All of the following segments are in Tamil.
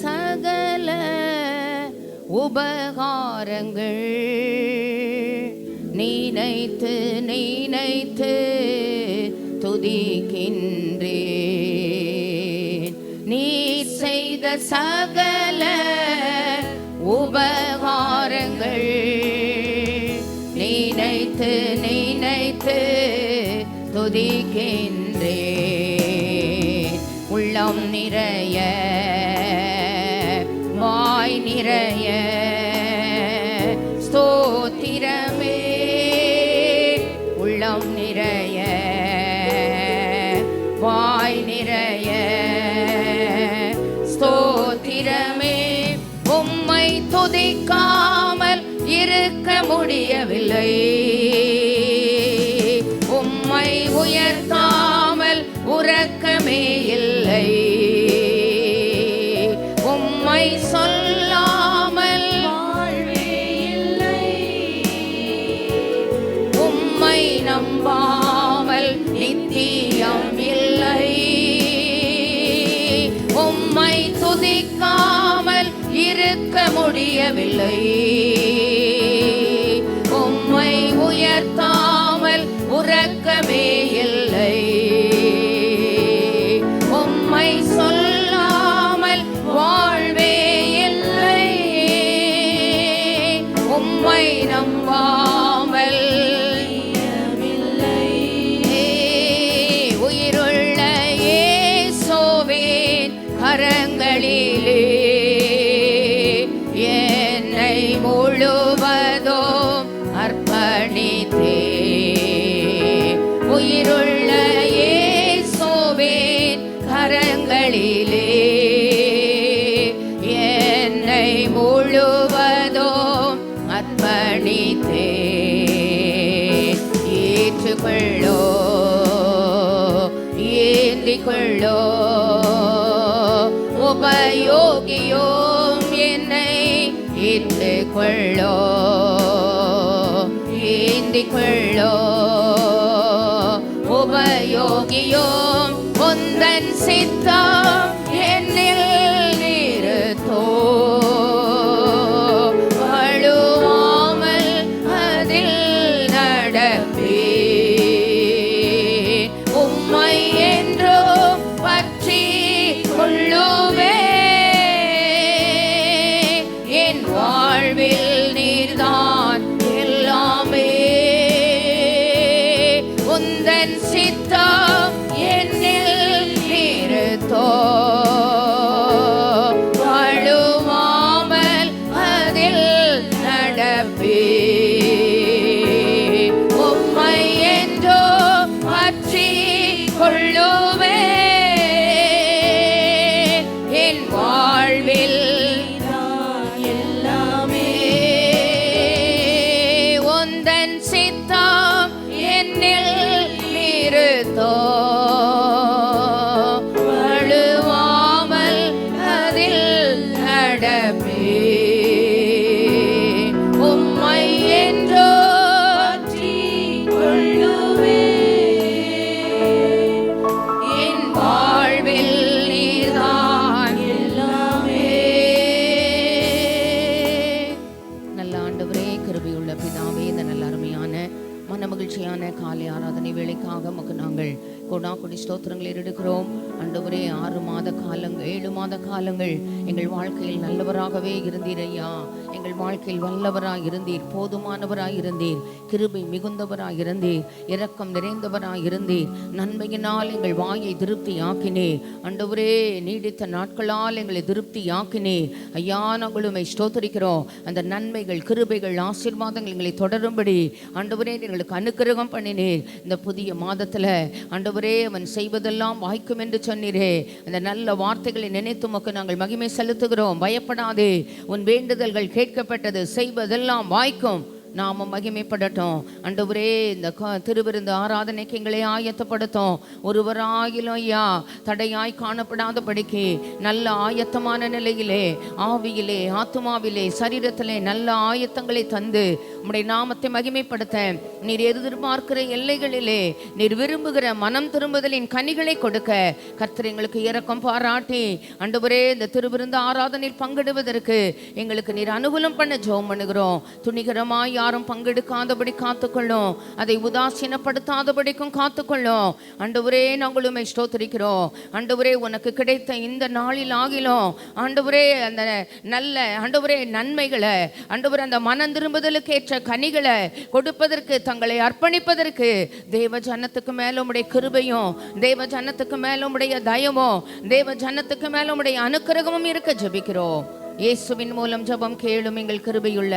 சகல உபகாரங்கள் நினைத்து நினைத்து துதிக்கின்றேன். நீர் செய்த சகல உபகாரங்கள் நினைத்து நினைத்து துதிக்கின்றேன். உள்ளம் நிறைய வாய் நிறைய ஸ்தோத்திரமே. உள்ளம் நிறைய வாய் நிறைய ஸ்தோத்திரமே. உம்மை துதிக்காமல் இருக்க முடியவில்லை. உம்மை உயர்த்தாமல் உறக்கமே இல்லை. உம்மை சொல்லாமல் வாழ்வே இல்லை. உம்மை நம்பாமல் நித்தியம் இல்லை. உம்மை துதிக்காமல் இருக்க முடியவில்லை. உம்மை உயர்த்தாமல் உறக்கமே இல்லை. உம்மை சொல்லாமல் வாழ்வே இல்லை. உம்மை நம்பாமல் இல்லை. உயிருள்ள இயேசுவின் கரங்களிலே என்னை முழுவதும் அர்ப்பணித்தேன். உயிருள்ள இயேசுவின் கரங்களிலே என்னை முழுவதும் அர்ப்பணித்தேன். ஏற்றுக்கொள்ளோ ஏந்திக்கொள்ளோ உபயோகியோம் என்னை ஏற்றுக்கொள்ளோ ஏந்திக்கொள்ளோ உபயோகியோம். உந்தன் சித்தம் என்னில் நிறுத்தோ. வழுவாமல் அதில் நடப்பே. உம்மை என்றோ பற்றி கொள்ளுவே. என் வாழ்வில் நீர்தான் எல்லாமே. உந்தன் சித்தம் என்னில் நிறுத்தோ. வழுவாமல் அதில் நடப்பே. உம்மை என்றோ பற்றி கொள்ளுவே. என் வாழ்வில் எல்லாமே. உந்தன் சித்தம் என்னில் நிறுத்தோ. வழுவாமல் அதில் நடப்பே. உம்மை என்றோ பற்றி கொள்ளுவே. என் வாழ்வில் நீர்தான் எல்லாமே. நல்ல ஆண்டவரே, கிருபையுள்ள பிதாவே, இந்த நல்ல அருமையான மன மகிழ்ச்சியான காலை ஆராதனை வேளைக்காக உமக்கு நாங்கள் கொடி ஸ்தோத்திரங்களை எடுக்கிறோம். ஆண்டவரே, 6 மாத காலங்கள் 7 மாத காலங்கள் எங்கள் வாழ்க்கையில் நல்லவராகவே இருந்தீர் ஐயா. எங்கள் வாழ்க்கையில் வல்லவராய் இருந்தீர், போதுமானவராய் இருந்தீர், கிருபை மிகுந்தவராய் இருந்தீர், இரக்கம் நிறைந்தவராய் இருந்தீர். நன்மையினால் எங்கள் வாயை திருப்தி ஆக்கினீர். ஆண்டவரே, நீடித்த நாட்களால் எங்களை திருப்தி ஆக்கினீர் ஐயா. நாங்கள் உம்மை ஸ்தோத்திரிக்கிறோம். அந்த நன்மைகள், கிருபைகள், ஆசீர்வாதங்கள் எங்களை தொடரும்படி ஆண்டவரே எங்களுக்கு அனுக்கிரகம் பண்ணினீர். இந்த புதிய மாதத்தில் ஆண்டவரே, அவன் செய்வதெல்லாம் வாய்க்கும் என்று சொன்னீரே. அந்த நல்ல வார்த்தைகளை நினைத்து உமக்கு நாங்கள் மகிமை செலுத்துகிறோம். பயப்படாதே, உன் வேண்டுதல்கள் கேட்கப்பட்டது, செய்வதெல்லாம் வாய்க்கும். நாம மகிமைப்படட்டும். ஆண்டவரே, இந்த திருவிருந்து ஆராதனைக்கு எங்களை ஆயத்தப்படுத்தும். ஒருவராகிலும் ஐயா தடையாய் காணப்படாதபடிக்கு நல்ல ஆயத்தமான நிலையிலே, ஆவியிலே, ஆத்துமாவிலே, சரீரத்திலே நல்ல ஆயத்தங்களை தந்து உம்முடைய நாமத்தை மகிமைப்படுத்த நீர் எதிர்பார்க்கிற எல்லைகளிலே நீர் விரும்புகிற மனம் திரும்புதலின் கனிகளை கொடுக்க கர்த்தர் எங்களுக்கு இரக்கம் பாராட்டி ஆண்டவரே, இந்த திருவிருந்து ஆராதனையில் பங்கெடுவதற்கு எங்களுக்கு நீர் அனுகூலம் பண்ண ஜெபம் பண்ணுகிறோம். துணிகரமாய் யாரும் பங்கெடுக்காதபடி காத்துக்கொள்ளும், அதை உதாசீனப்படுத்தாதபடிக்கும் காத்துக்கொள்ளும். ஆண்டவரே, நாங்களும் ஸ்தோத்திரிக்கிறோம். ஆண்டவரே, உனக்கு கிடைத்த இந்த நாளில் ஆகிலும் ஆண்டவரே, அந்த நல்ல ஆண்டவரே நன்மைகளை ஆண்டவரே, அந்த மனம் திரும்புதலுக்கு ஏற்ற கனிகளை கொடுப்பதற்கு, தங்களை அர்ப்பணிப்பதற்கு தேவ ஜனத்துக்கு மேல உம்முடைய கிருபையும், தேவ ஜனத்துக்கு மேல உம்முடைய தயவும், தேவ ஜனத்துக்கு மேல உம்முடைய அனுக்கிரகமும் இருக்க ஜெபிக்கிறோம். இயேசுவின் மூலம் ஜெபம் கேளும் எங்கள் கிருபையுள்ள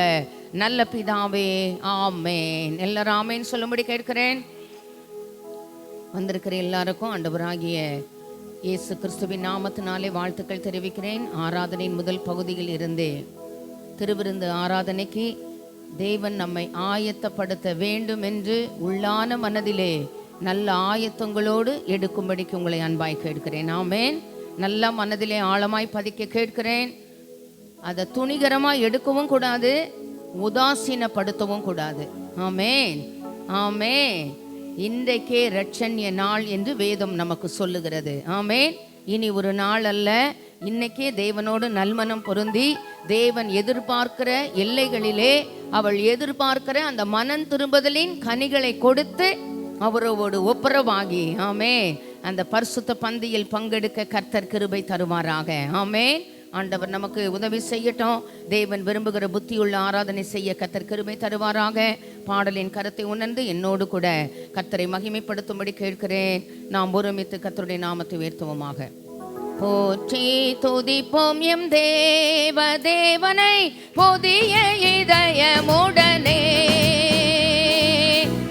நல்ல பிதாவே, ஆமென். எல்லாரும் ஆமென் சொல்லும்படி கேட்கிறேன். வந்திருக்கிற எல்லாருக்கும் ஆண்டவராகிய இயேசு கிறிஸ்துவின் நாமத்தினாலே வாழ்த்துக்கள் தெரிவிக்கிறேன். ஆராதனையின் முதல் பகுதியில் இருந்து திருவிருந்து ஆராதனைக்கு தேவன் நம்மை ஆயத்தப்படுத்த வேண்டும் என்று உள்ளான மனதிலே நல்ல ஆயத்தங்களோடு எடுக்கும்படிக்கு உங்களை அன்பாய் கேட்கிறேன். ஆமென். நல்ல மனதிலே ஆழமாய் பதிக்க கேட்கிறேன். அதை துணிகரமாக எடுக்கவும் கூடாது, உதாசீனப்படுத்தவும் கூடாது. ஆமென், ஆமென். இன்றைக்கே இரட்சண்ய நாள் என்று வேதம் நமக்கு சொல்லுகிறது. ஆமென். இனி ஒரு நாள் அல்ல, இன்னைக்கே தேவனோடு நல்மனம் பொருந்தி தேவன் எதிர்பார்க்கிற எல்லைகளிலே அவள் எதிர்பார்க்கிற அந்த மனம் திரும்புதலின் கனிகளை கொடுத்து அவரோடு ஒப்புரவாகி ஆமென் அந்த பரிசுத்த பந்தியில் பங்கெடுக்க கர்த்தர் கிருபை தருவாராக. ஆமென். ஆண்டவர் நமக்கு உதவி செய்யட்டும். தேவன் விரும்புகிற புத்தியுள்ள ஆராதனை செய்ய கர்த்தர் கிருபை தருவாராக. பாடலின் கருத்தை உணர்ந்து என்னோடு கூட கர்த்தரை மகிமைப்படுத்தும்படி கேட்கிறேன். நாம் ஒருமித்து கர்த்தருடைய நாமத்தை உயர்த்துவோமாக. போற்றி துதிப்போம் எம் தேவ தேவனை புதிய இதயமுடனே.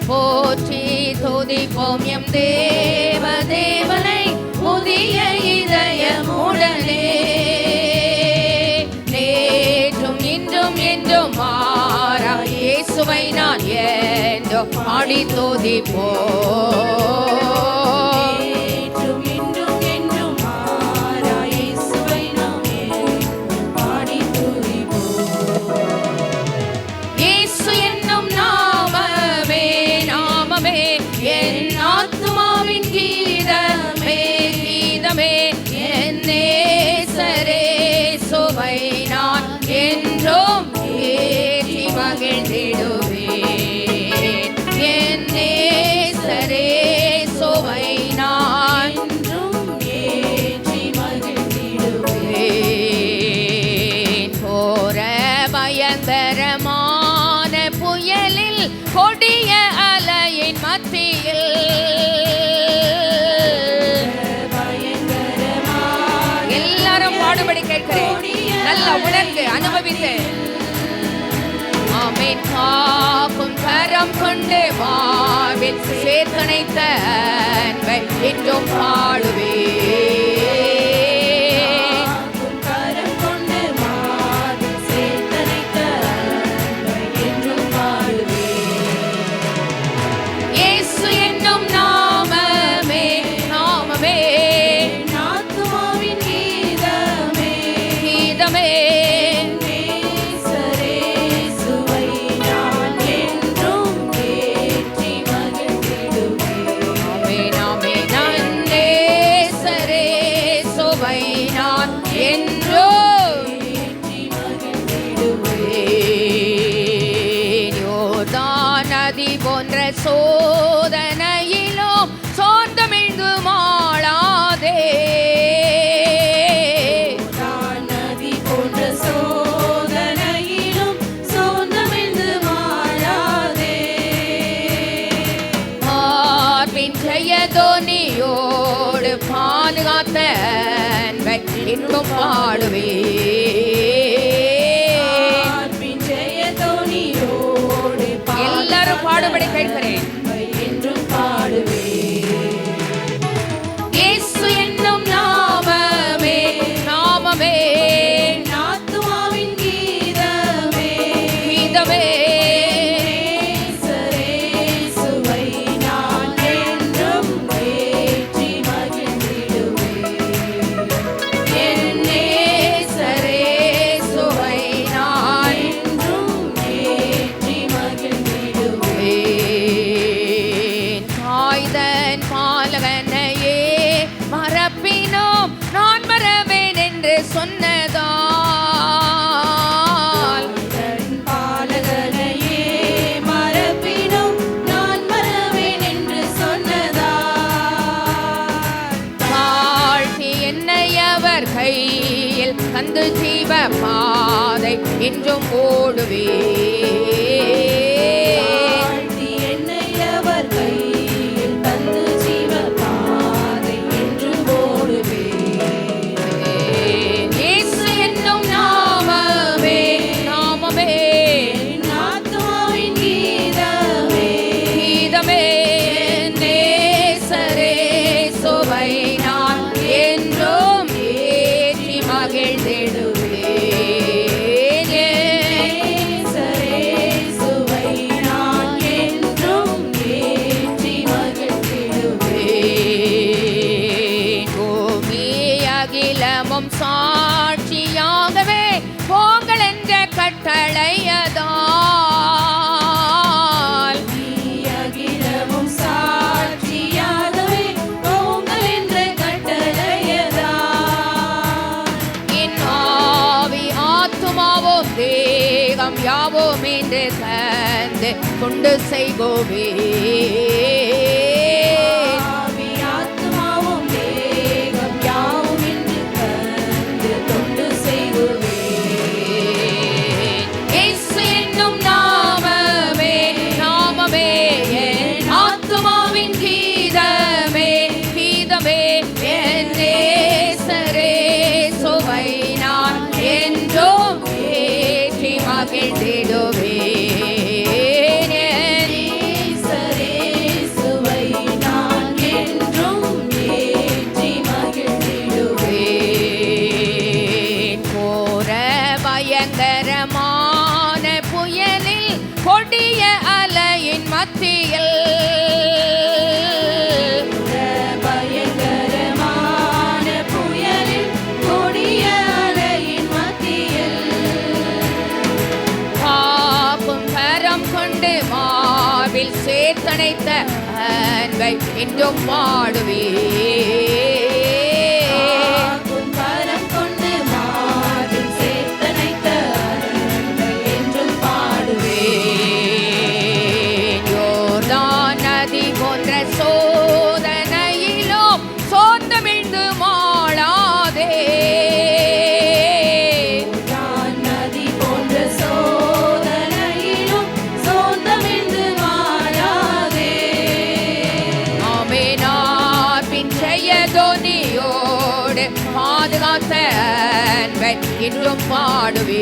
போற்றி துதிப்போம் எம் தேவ தேவனை புதிய இதயமுடனே. நேற்றும் இன்றும் என்றும் மாறா இயேசுவை நான் என்றும் பாடி துதிப்போம். பயங்கரமான புயலில் கொடிய அலையின் மத்தியில் எல்லாரும் பாடுபடி கேட்கிறேன். நல்லா உணர்ந்து அனுபவித்து ஆமென். காக்கும் கரம் கொண்டு மாவில் சேர்த்தனைத்த அன்பை என்றும் பாடுவே. போன்ற சோதனையிலும் சோர்ந்தமிழ்ந்து மாளாதே. நதி போன்ற சோதனையிலும் சோர்ந்தமிழ்ந்து மாளாதே. மார்பின் ஜெயதோனியோடு பாதுகாத்த அன்பை இன்னும் பாடுவே. பாடுபடி கேட்கிறேன் என்றும் பாடுவே. இயேசு என்னும் நாமமே நாமமே ஆத்துமாவின் கீதமே கீதமே. தாய்தன் பாலகனையே மறப்பினோம் நான் மறவேன் என்று சொன்னதால், பாலகனையே மறப்பினோம் நான் மறவேன் என்று சொன்னதால், தாழ்த்தி என்னை அவர் கையில் தந்து ஜீவ பாதை என்றும் ஓடுவே. என்னை அவர் கையில் தந்து ஜீவ பாதை என்றும் ஓடுவேன். இயேசு என்னும் நாமமே நாமமே ஆத்துமாவின் கீதமே கீதமே நேசரே சுவை நான் என்றும் ஏற்றி மகிழ்ந்திடுவேன். நேசரே சுவை நான் என்றும் ஏற்றி மகிழ்ந்திடுவேன். பூமி அகிலமும் சாட்சியாகவே போங்கள் என்ற கட்டளையதால், அகிலமும் சாட்சியாகவே போங்கள் என்ற கட்டளையதால், என் ஆவி ஆத்துமாவும் தேகம் யாவும் என்று தந்து கொண்டு செய்கோவே. ஆவி ஆத்துமாவும் தேகம் யாவும் என்று தந்து கொண்டு செய்குவேன். இயேசு என்னும் நாமமே நாமமே என் ஆத்துமாவின் கீதமே கீதமே என் நேசரே சுவை நான் என்றும் ஏற்றி மகிழ்ந்திடுவேன். நேசரே சுவை நான் என்றும் ஏற்றி மகிழ்ந்திடுவேன். போர பயங்கரமான புயலில் கொடிய அலையின் மத்தியில் பயங்கரமான புயலில் கொடிய அலையின் மத்தியில் காக்கும் கரம் கொண்டு மார்பில் சேர்த்தணைத்த அன்பை என்றும் பாடுவேன். காக்கும் கரம் கொண்டு மார்பில் சேர்த்தணைத்த அன்பை என்றும் பாடுவேன். யோர்தான் நதி போன்ற சோதனையிலும் சோர்ந்தமிழ்ந்து மாளாதே. நான் நதி போன்ற சோதனையிலும் சோர்ந்தமிழ்ந்து மாறாதே. ஆமெனார் பின் ஜெயதொனியோடு பாதுகாத்த அன்பை என்றும் பாடுவேன்.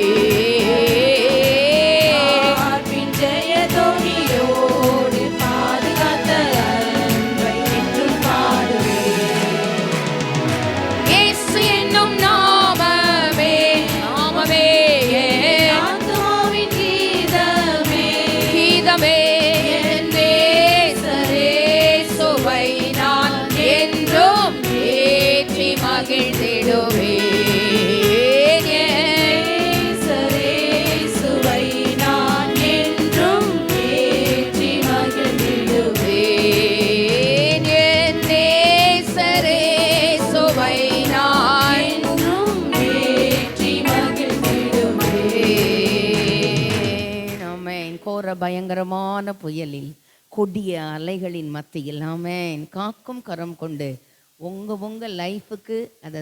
ஆர்ப்பின் ஜெயதொனியோடு பாதுகாத்த அன்பை என்றும் பாடுவேன். இயேசு என்னும் நாமமே நாமமே ஆத்துமாவின் கீதமே கீதமே என் நேசரே சுவை நான் என்றும் ஏற்றி மகிழ்ந்திடுவேன். நேசரே சுவை நான் என்றும் ஏற்றி மகிழ்ந்திடுவேன். என் நேசரே சுவை நான் என்றும் ஏற்றி மகிழ்ந்திடுவேன். ஆமென். கோர பயங்கரமான புயலில் கொடிய அலைகளின் மத்தியில் ஆமென் காக்கும் கரம் கொண்டு உங்க லைஃபுக்கு அதை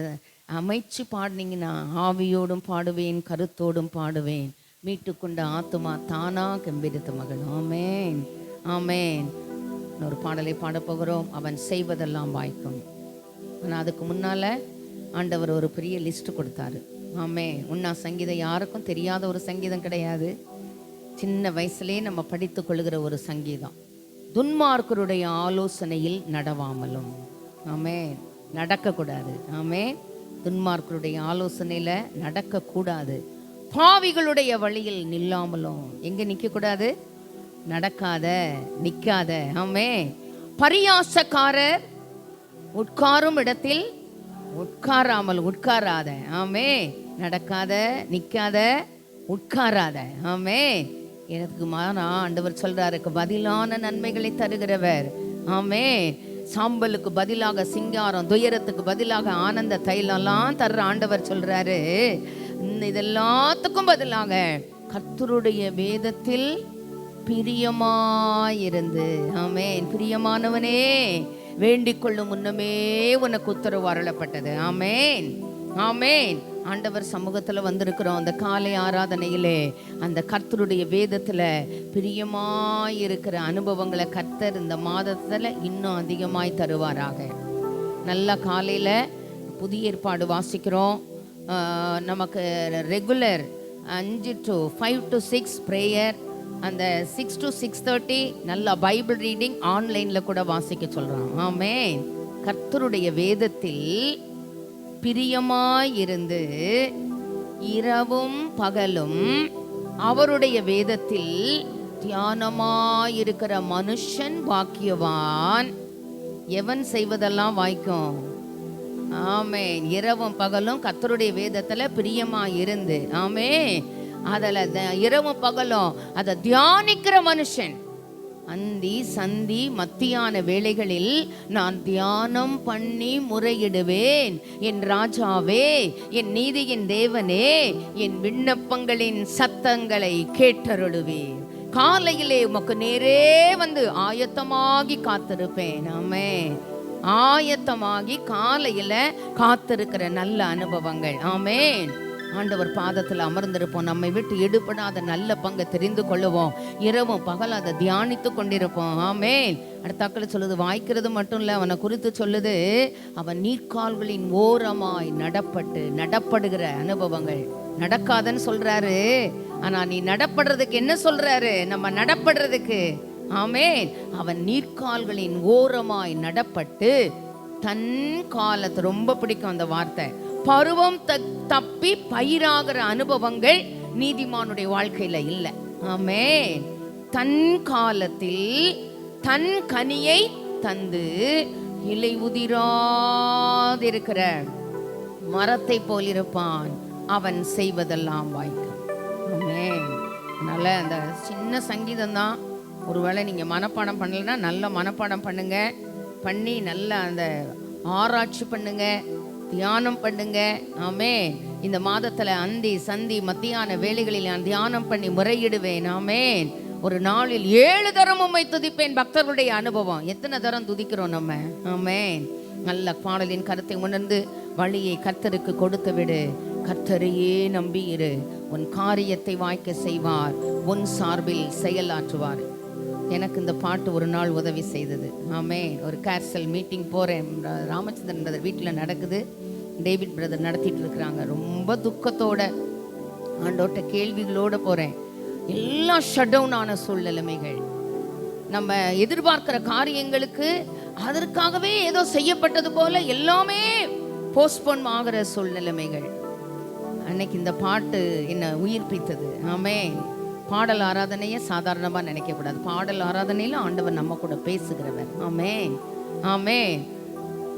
அமைச்சு பாடினீங்கன்னா ஆவியோடும் பாடுவேன் கருத்தோடும் பாடுவேன் மீட்டுக்கொண்ட ஆத்துமா தானா கெம்பிரித்த மகள். ஆமென் ஆமென். இன்னொரு பாடலை பாடப்போகிறோம். அவன் செய்வதெல்லாம் வாய்க்கும். ஆனால் அதுக்கு முன்னால ஆண்டவர் ஒரு பெரிய லிஸ்ட் கொடுத்தாரு. ஆமென். உன்னா சங்கீதம் யாருக்கும் தெரியாத ஒரு சங்கீதம் கிடையாது. சின்ன வயசுலேயே நம்ம படித்து கொள்கிற ஒரு சங்கீதம். துன்மார்க்கருடைய ஆலோசனையில் நடவாமலும். ஆமென். நடக்கக்கூடாது. ஆமென். துன்மார்க்கருடைய ஆலோசனையில் நடக்கக்கூடாது. பாவிகளுடைய வழியில் நில்லாமலும். எங்கே நிற்கக்கூடாது? நடக்காத, நிற்காத. ஆமென். பரியாசக்காரர் உட்காரும் இடத்தில் உட்காராமல் உட்காராத. ஆமென். நடக்காத, நிற்காத, உட்காராத. ஆமென். எனக்கு மாறா ஆண்டவர் சொல்றாருக்கு பதிலான நன்மைகளை தருகிறவர். ஆமென். சாம்பலுக்கு பதிலாக சிங்காரம், துயரத்துக்கு பதிலாக ஆனந்த தைலம்லாம் தர்ற ஆண்டவர் சொல்றாரு, இதெல்லாத்துக்கும் பதிலாக கர்த்தருடைய வேதத்தில் பிரியமாயிருந்து. ஆமென். பிரியமானவனே, வேண்டிக் கொள்ளும் முன்னமே உனக்கு உத்தரவு அருளப்பட்டது. ஆமென், ஆமென். ஆண்டவர் சமூகத்துல வந்திருக்கிறோம். அந்த காலை ஆராதனையிலே அந்த கர்த்தருடைய வேதத்துல பிரியமாயிருக்கிற அனுபவங்களை கர்த்தர் இந்த மாதத்துல இன்னும் அதிகமாய் தருவாராக. நல்லா காலையில புதிய ஏற்பாடு வாசிக்கிறோம். நமக்கு ரெகுலர் 5 to 5 to 6 ப்ரேயர், அந்த 6 to 6:30 நல்லா பைபிள் ரீடிங் ஆன்லைன்ல கூட வாசிக்க சொல்றான். ஆமென். கர்த்தருடைய வேதத்தில் பிரியமாயிருந்து இரவும் பகலும் அவருடைய வேதத்தில் தியானமாயிருக்கிற மனுஷன் பாக்கியவான். எவன் செய்வதெல்லாம் வாய்க்கும்? ஆமென். இரவும் பகலும் கர்த்தருடைய வேதத்துல பிரியமாயிருந்து, ஆமென், அதில் இரவும் பகலும் அதை தியானிக்கிற மனுஷன். அந்தி சந்தி மத்தியான வேளைகளில் நான் தியானம் பண்ணி முறையிடுவேன். என் ராஜாவே, என் நீதியின் தேவனே, என் விண்ணப்பங்களின் சத்தங்களை கேட்டருளுவேன். காலையிலே உமக்கு நேரே வந்து ஆயத்தமாகி காத்திருப்பேன். ஆமென். ஆயத்தமாகி காலையில காத்திருக்கிற நல்ல அனுபவங்கள். ஆமென். ஆண்டவர் பாதத்தில் அமர்ந்திருப்போம். நம்மை விட்டு எடுபடாத நல்ல பங்கை தெரிந்து கொள்ளுவோம். இரவும் பகல் அதை தியானித்து கொண்டிருப்போம். ஆமென். அடுத்தாக்கள் சொல்லுது, வாய்க்கிறது மட்டும் இல்லை, அவனை குறித்து சொல்லுது, அவன் நீர்க்கால்களின் ஓரமாய் நடப்படுகிற அனுபவங்கள். நடக்காதன்னு சொல்றாரு, ஆனா நீ நடப்படுறதுக்கு என்ன சொல்றாரு? நம்ம நடப்படுறதுக்கு. ஆமென். அவன் நீர்க்கால்களின் ஓரமாய் நடப்பட்டு தன் காலத்தை, ரொம்ப பிடிக்கும் அந்த வார்த்தை, பருவம் தப்பி பயிராகிற அனுபவங்கள் நீதிமானுடைய வாழ்க்கையில இல்லை. ஆமென். தன் காலத்தில் தன் கனியை தந்து இலை உதிராதிருக்கிற மரத்தை போல் இருப்பான். அவன் செய்வதெல்லாம் வாய்க்கும். ஆமென். அதனால அந்த சின்ன சங்கீதம் தான், ஒருவேளை நீங்க மனப்பாடம் பண்ணலைன்னா நல்ல மனப்பாடம் பண்ணுங்க. பண்ணி நல்ல அந்த ஆராய்ச்சி பண்ணுங்க, தியானம் பண்ணுங்க. ஆமென். இந்த மாதத்துல அந்தி சந்தி மத்தியான வேளைகளில் நான் தியானம் பண்ணி முறையிடுவேன். ஆமென். ஒரு நாளில் 7 தரம் உம்மை துதிப்பேன். பக்தர்களுடைய அனுபவம். எத்தனை தரம் துதிக்கிறோம் நம்ம? ஆமென். நல்ல பாடலின் கருத்தை உணர்ந்து வழியை கர்த்தருக்கு கொடுத்து விடு. கர்த்தரையே நம்பி இரு. உன் காரியத்தை வாய்க்க செய்வார், உன் சார்பில் செயலாற்றுவார். எனக்கு இந்த பாட்டு ஒரு நாள் உதவி செய்தது. ஆமென். ஒரு கேர்சல் மீட்டிங் போகிறேன். ராமச்சந்திரன் பிரதர் வீட்டில் நடக்குது. டேவிட் பிரதர் நடத்திட்டு இருக்கிறாங்க. ரொம்ப துக்கத்தோட ஆண்டோட்ட கேள்விகளோடு போகிறேன். எல்லாம் ஷட் டவுன் ஆன சூழ்நிலைமைகள். நம்ம எதிர்பார்க்கிற காரியங்களுக்கு அதற்காகவே ஏதோ செய்யப்பட்டது போல எல்லாமே போஸ்ட்போன் ஆகிற சூழ்நிலைமைகள். அன்னைக்கு இந்த பாட்டு என்னை உயிர்ப்பித்தது. ஆமென். பாடல் ஆராதனையை சாதாரணமாக நினைக்கக்கூடாது. பாடல் ஆராதனையில் ஆண்டவர் நம்ம கூட பேசுகிறவர். ஆமென், ஆமென்.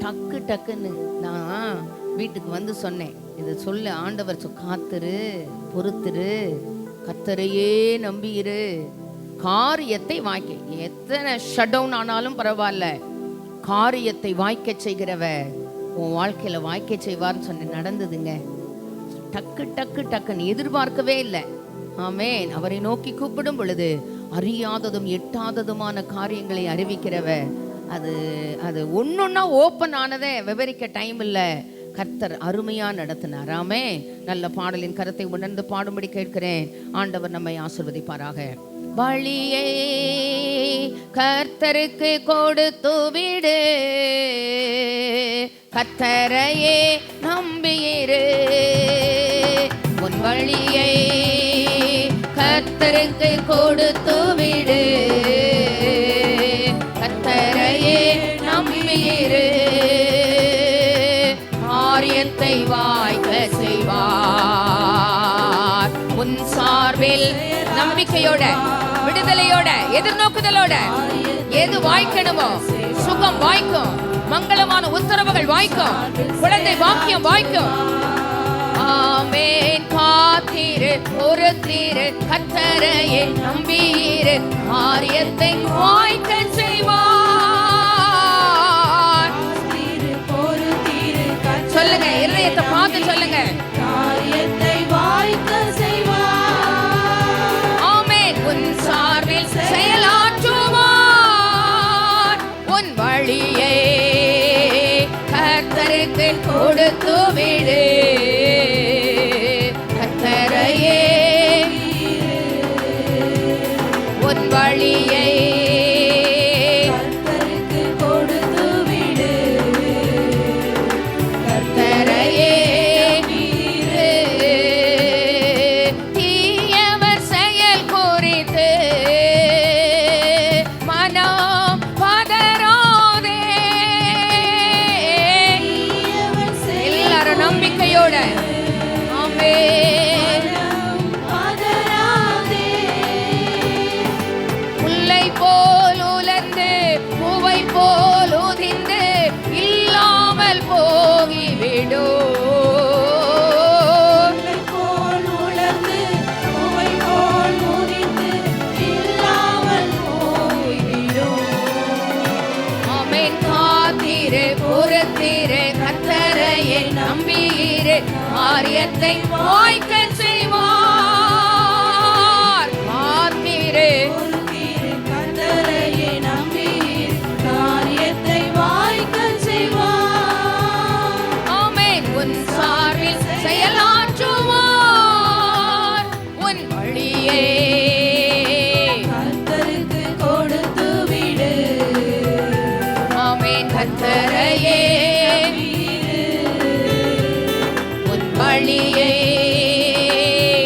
டக்கு டக்குன்னு நான் வீட்டுக்கு வந்து சொன்னேன், இதை சொல்ல ஆண்டவர் காத்துரு, பொறுத்துரு, கர்த்தரையே நம்பியிரு, காரியத்தை வாய்க்க. எத்தனை ஷட் டவுன் ஆனாலும் பரவாயில்ல, காரியத்தை வாய்க்க செய்கிறவர் உன் வாழ்க்கையில வாய்க்க செய்வார்னு சொன்ன. நடந்ததுங்க. டக்கு டக்கு டக்குன்னு எதிர்பார்க்கவே இல்லை. ஆமென். அவரை நோக்கி கூப்பிடும் பொழுது அறியாததும் எட்டாததுமான காரியங்களை அறிவிக்கிறவர். அது ஒன்னொன்னா ஓப்பன் ஆனதை விவரிக்க டைம் இல்லை. கர்த்தர் அருமையா நடத்தினார். ஆமென். நல்ல பாடலின் கருத்தை உணர்ந்து பாடும்படி கேட்கிறேன். ஆண்டவர் நம்மை ஆசீர்வதிப்பாராக. வழியை கர்த்தருக்கு கொடுத்து விடு, கர்த்தரையே நம்பியிரு. உன் வழியை கர்த்தருக்கு கொடுத்து விடு, கர்த்தரையே நம்பியிரு. காரியத்தை வாய்க்க செய்வார், உன் சார்பில். நம்பிக்கையோட, விடுதலையோட, எதிர்நோக்குதலோட எது வாய்க்கணுமோ சுகம் வாய்க்கும், மங்களமான உத்தரவுகள் வாய்க்கும், குழந்தை வாக்கியம் வாய்க்கும். ஆமென். காத்திரு, பொறுத்திரு, கர்த்தரையே நம்பியிரு, காரியத்தை வாய்க்க செய்வார். கர்த்தருக்கு கொடுத்து விடு. கர்த்தரையே உன் வழியை கர்த்தருக்கு கொடுத்து விடு. கர்த்தரையே தீயவர் செயல் குறித்து மனம் பதறாதே. எல்லாரும் நம்பிக்கையோட ஆமென். முல்லை போல் உலர்ந்து பூவை போல் உதிர்ந்து இல்லாமல் போகிவிடும். ஆமென். காத்திரு பொறுத்திரு கர்த்தரையே நம்பியிரு காரியத்தை வாய்க்கச் செய்வார். காத்திரு கர்த்தரையே நம்பியிரு காரியத்தை வாய்க்கச் செய்வார். ஆமென். உன் சார்பில் செயலாற்றுவார். உன் வழியை கர்த்தருக்கு கொடுத்து விடு. ஆமென். கர்த்தரையே உன் வழியை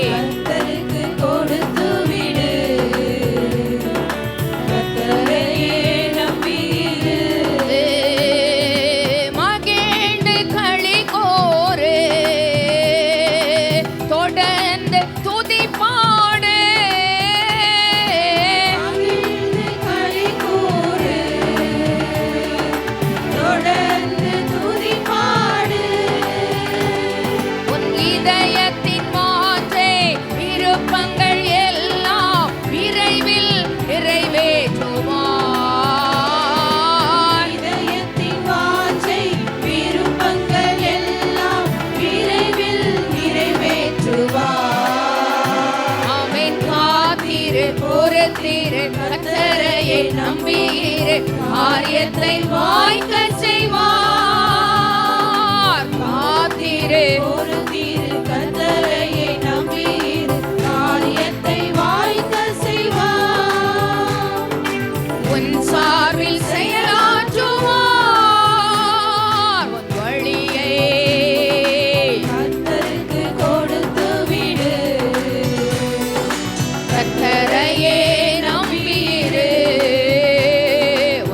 கர்த்தருக்கு கொடுத்து விடு. கர்த்தரையே நம்பியிரு. மகிழ்ந்து களி கோரு தொடர்ந்து துதி பாடு. மகிழ்ந்து களி கோரு தொடர்ந்து துதி பாடு. உன் இதயத்தின் வாஞ்சை விருப்பங்கள் எல்லாம் விரைவில் நிறைவேற்றுவார். இதயத்தின் வாஞ்சை விருப்பங்கள் எல்லாம் விரைவில் நிறைவேற்றுவார். ஆமென். காத்திரு பொறுத்திரு கர்த்தரையே நம்பியிரு காரியத்தை வாய்க்கச் செய்வார். காத்திரு பொறுத்திரு கர்த்தரையே நம்பியிரு காரியத்தை வாய்க்கச் செய்வார். உன் சார்பில் செயலாற்றுவார். உன் வழியை கர்த்தருக்கு கொடுத்து விடு. கர்த்தரையே நம்பியிரு.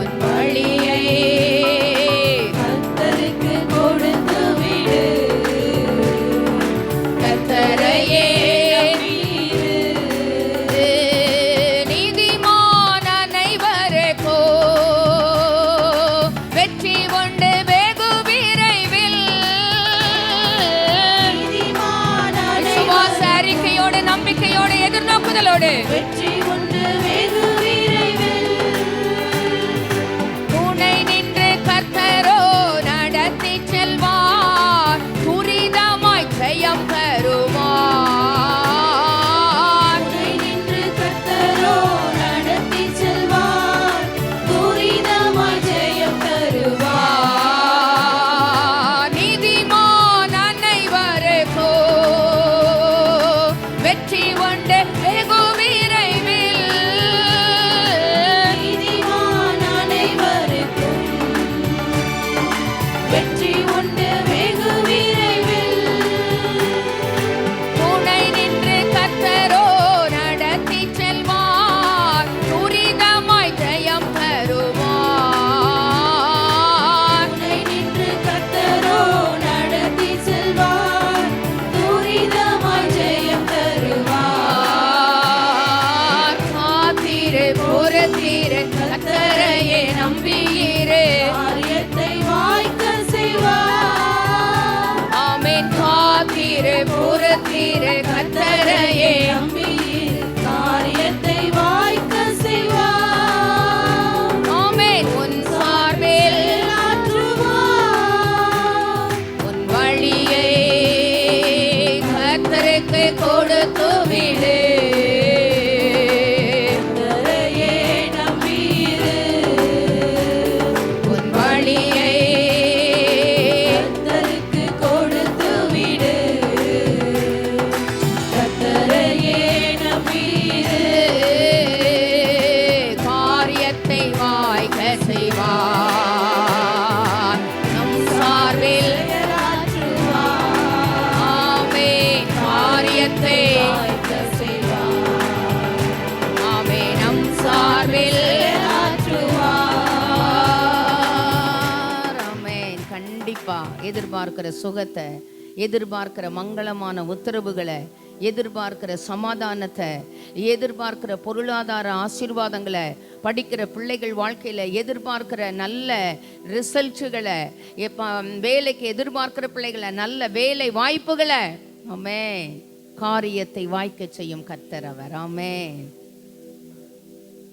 உன் வழியை கர்த்தருக்கு கொடுத்து விடு. கர்த்தரையே நம்பியிரு. நீதிமான் அனைவருக்கோ வெற்றி உண்டு வெகு விரைவில். விசுவாச அறிக்கையோடு நம்பிக்கையோடு எதிர்நோக்குதலோடு வெற்றி உண்டு வெகு விரைவில். துணை நின்று கர்த்தரோ நடத்தி செல்வார். துரிதமாய் ஜெயம் தருவார். துணை நின்று கர்த்தரோ நடத்தி செல்வார். துரிதமாய் ஜெயம் தருவார். நீதிமான் அனைவருக்கோ வெற்றி உண்டு வெகு விரைவில். நீதிமான் அனைவருக்கும் வெற்றி உண்டு வெகு விரைவில். துணை நின்று கர்த்தரோ நடத்தி செல்வார். துரிதமாய் ஜெயம் தருவார். துணை நின்று கர்த்தரோ நடத்தி செல்வார். துரிதமாய் ஜெயம் தருவார். காத்திரு பொறுத்திரு கர்த்தரையே நம்பியிரு காரியத்தை வாய்க்கச் செய்வார். படிப்பா, எதிர்பார்க்கிற சுகத்தை, எதிர்பார்க்கிற மங்களமான உத்தரவுகளை, எதிர்பார்க்கிற சமாதானத்தை, எதிர்பார்க்கிற பொருளாதார ஆசீர்வாதங்களை, படிக்கிற பிள்ளைகள் வாழ்க்கையில் எதிர்பார்க்கிற நல்ல ரிசல்ட்டுகளை, வேலைக்கு எதிர்பார்க்கிற பிள்ளைகளை நல்ல வேலை வாய்ப்புகளை, ஆமென், காரியத்தை வாய்க்க செய்யும் கர்த்தர் அவர். ஆமென்.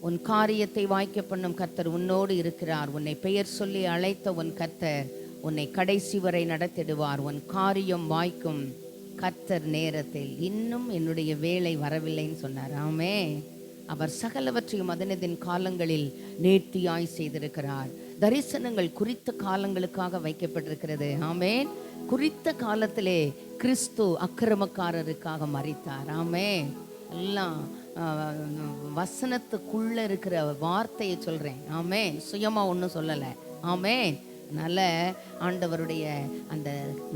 உன் காரியத்தை வாய்க்க பண்ணும் கர்த்தர் உன்னோடு இருக்கிறார். உன்னை பெயர் சொல்லி அழைத்த உன் கர்த்தர் உன்னை கடைசி வரை நடத்திடுவார். உன் காரியம் வாய்க்கும் கர்த்தர் நேரத்தில். இன்னும் என்னுடைய வேலை வரவில்லைன்னு சொன்னார். ஆமென். அவர் சகலவற்றையும் அதனதின் காலங்களில் நேர்த்தியாய் செய்திருக்கிறார். தரிசனங்கள் குறித்த காலங்களுக்காக வைக்கப்பட்டிருக்கிறது. ஆமென். குறித்த காலத்திலே கிறிஸ்து அக்கிரமக்காரருக்காக மரித்தார். ஆமென். எல்லாம் வசனத்துக்குள்ள இருக்கிற வார்த்தையை சொல்றேன். ஆமென். சுயமா ஒன்றும் சொல்லலை. ஆமென். அதனால ஆண்டவருடைய அந்த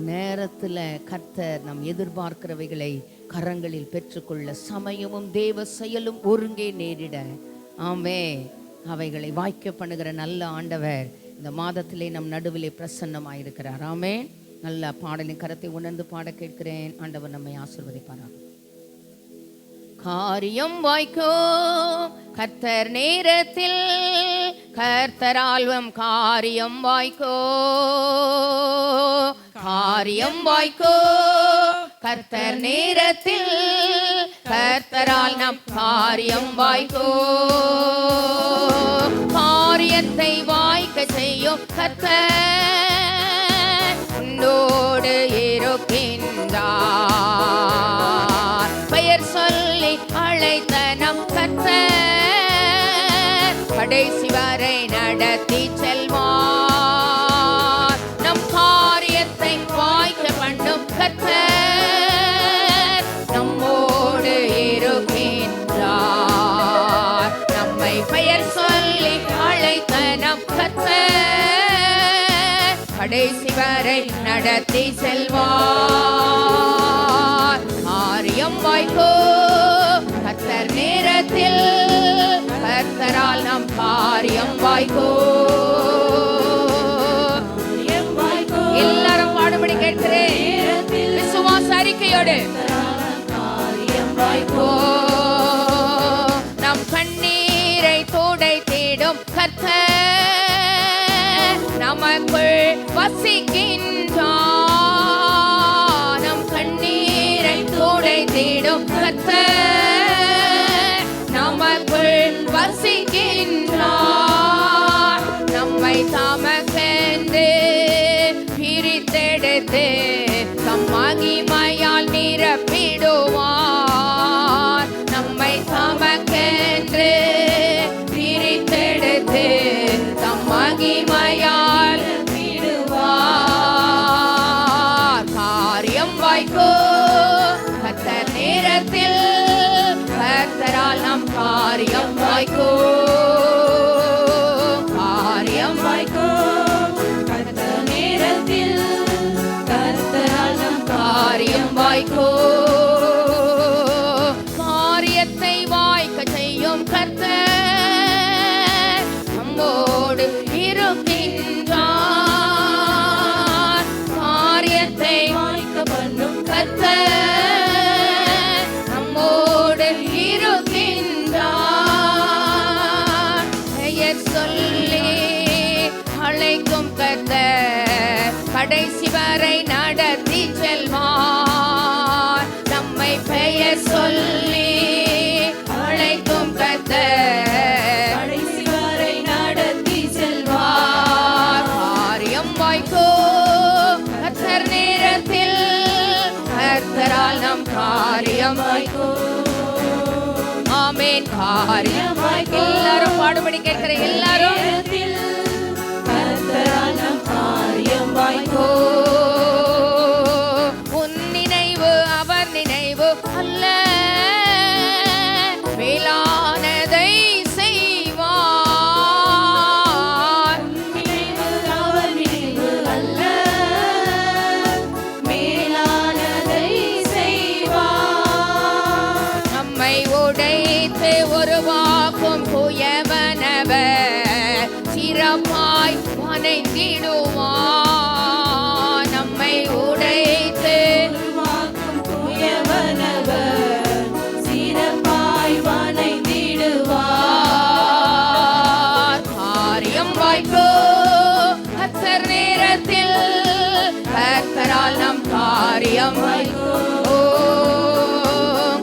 நேரத்தில் கர்த்தர் நாம் எதிர்பார்க்கிறவைகளை கரங்களில் பெற்றுக்கொள்ள சமயமும் தேவ செயலும் ஒருங்கே நேரிட, ஆமென், அவைகளை வாய்க்க பண்ணுகிற நல்ல ஆண்டவர் இந்த மாதத்திலே நம் நடுவிலே பிரசன்னமாயிருக்கிறார். ஆமென். நல்ல பாடலின் கரத்தை உணர்ந்து பாட கேட்கிறேன். ஆண்டவர் நம்மை ஆசீர்வதிப்பாராக. காரியம் வாய்க்கும் கர்த்தர் நேரத்தில், கர்த்தரால்வம் காரியம் வாய்க்கோ, காரியம் வாய்க்கோ கர்த்தர் நேரத்தில், கர்த்தரால் நம் காரியம் வாய்க்கோ. காரியத்தை வாய்க்க செய்யும் கர்த்தர் உன்னோடு இருக்கின்றார். பெயர் சொல்லி அழைத்த நம் கர்த்தர் கடைசி வரை நடத்தி செல்வார். நம் காரியத்தை வாய்க்க பண்ணும் கர்த்தர் நம்மோடு இருக்கின்றார். நம்மை பெயர் சொல்லி அழைத்த நம் கர்த்தர் கடைசி வரை நடத்தி செல்வார். காரியம் வாய்க்கோ கர்த்தர் நேரத்தில், கர்த்தரால் நம் காரியம் வாய்க்கோ. எல்லாரும் பாடுபடி கேட்கிறேன் விசுவாச அறிக்கையோடு. காரியம் வாய்க்கோ நம் கண்ணீரை துடைத்திடும் கர்த்தர் நமக்குள் வசிக்கின்றார். நம் கண்ணீரை துடைத்திடும் கர்த்தர் நமக்குள் வசிக்கின்றார். நம்மை தமக்கென்று பிரித்தெடுத்து தம் மகிமையால் நிரப்பிடுவார். நம்மை தமக்கென்று பிரித்தெடுத்து தம் மகிமையால் நிரப்பிடுவார். காரியம் வாய்க்கோ கர்த்தர் நேரத்தில், கர்த்தரால் நம் காரியம் வாய்க்கோ. காரியம் வாய்க்கோ கர்த்தர் நேரத்தில், கர்த்தரால் நம் காரியம் வாய்க்கோ. காரியத்தை வாய்க்க செய்யும் கர்த்தர் நம்மோடு இருக்கின்றார். காரியத்தை வாய்க்க பண்ணும் கர்த்தர் நம்மோடு இருக்கின்றார். பெயர் சொல்லி அழைக்கும் கர்த்தர் கடைசி வரை நடத்தி செல்வார். நம்மை பெயர் சொல்லி அழைக்கும் கர்த்தர் கடைசி வரை நடத்தி செல்வார். காரியம் வாய்க்கோ கர்த்தர் நேரத்தில், கர்த்தரால் நம் காரியம் வாய்க்கோ. ஆமென். காரியம் வாய்க்கோ. எல்லாரும் பாடுபடி கேட்கிற எல்லாரும் கர்த்தரால் நம் காரியம் வாய்க்கோ. உன் நினைவு அவர் நினைவு அல்ல, மேலானதை செய்வார். நினைவு அவர் நினைவு அல்ல, மேலானதை செய்வார். நம்மை உடைத்து உருவாக்கும் புயவனவர் சிறப்பாய் வணங்கிடுவார். காரியம் ஓ